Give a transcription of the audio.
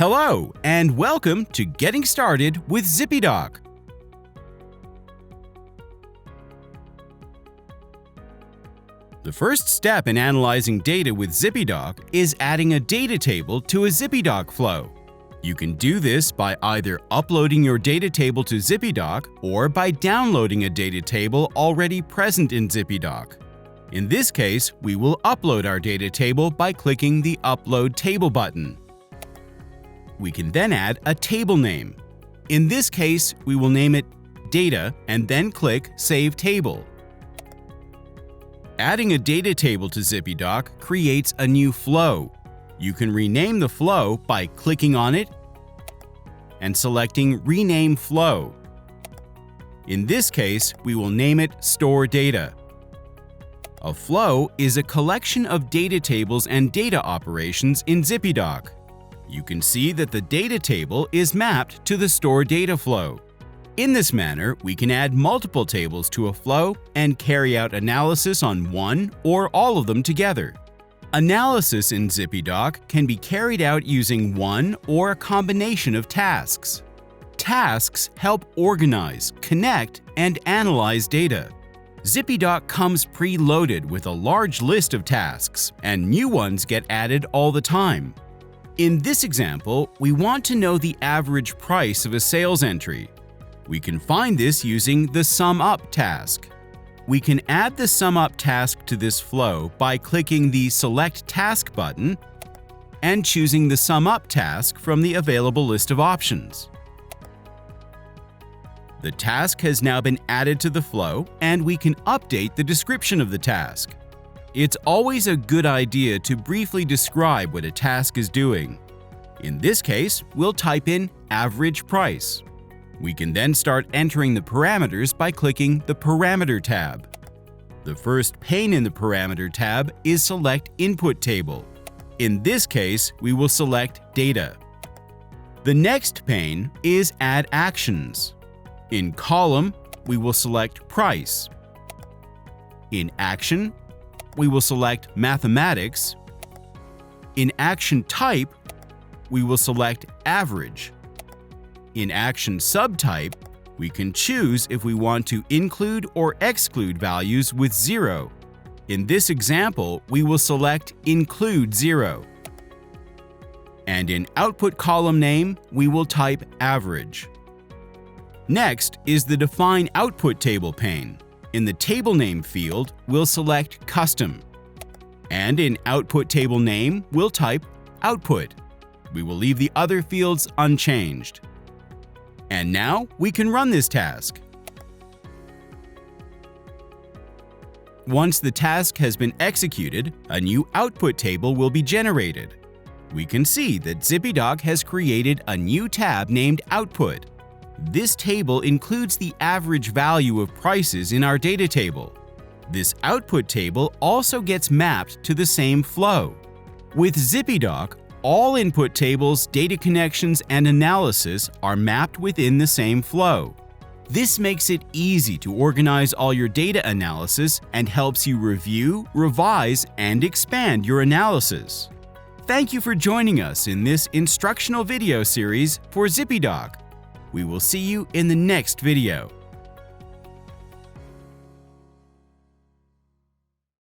Hello, and welcome to Getting Started with ZIPPYDOC. The first step in analyzing data with ZIPPYDOC is adding a data table to a ZIPPYDOC flow. You can do this by either uploading your data table to ZIPPYDOC or by downloading a data table already present in ZIPPYDOC. In this case, we will upload our data table by clicking the Upload Table button. We can then add a table name. In this case, we will name it Data and then click Save Table. Adding a data table to ZIPPYDOC creates a new flow. You can rename the flow by clicking on it and selecting Rename Flow. In this case, we will name it Store Data. A flow is a collection of data tables and data operations in ZIPPYDOC. You can see that the data table is mapped to the Store Data flow. In this manner, we can add multiple tables to a flow and carry out analysis on one or all of them together. Analysis in ZIPPYDOC can be carried out using one or a combination of tasks. Tasks help organize, connect, and analyze data. ZIPPYDOC comes preloaded with a large list of tasks, and new ones get added all the time. In this example, we want to know the average price of a sales entry. We can find this using the Sum Up task. We can add the Sum Up task to this flow by clicking the Select Task button and choosing the Sum Up task from the available list of options. The task has now been added to the flow, and we can update the description of the task. It's always a good idea to briefly describe what a task is doing. In this case, we'll type in average price. We can then start entering the parameters by clicking the Parameter tab. The first pane in the Parameter tab is Select Input Table. In this case, we will select Data. The next pane is Add Actions. In Column, we will select Price. In Action, we will select Mathematics. In Action Type, we will select Average. In Action Subtype, we can choose if we want to include or exclude values with 0. In this example, we will select Include 0. And in Output Column Name, we will type Average. Next is the Define Output Table pane. In the Table Name field, we'll select Custom. And in Output Table Name, we'll type Output. We will leave the other fields unchanged. And now we can run this task. Once the task has been executed, a new output table will be generated. We can see that ZIPPYDOC has created a new tab named Output. This table includes the average value of prices in our data table. This output table also gets mapped to the same flow. With ZIPPYDOC, all input tables, data connections, and analysis are mapped within the same flow. This makes it easy to organize all your data analysis and helps you review, revise, and expand your analysis. Thank you for joining us in this instructional video series for ZIPPYDOC. We will see you in the next video.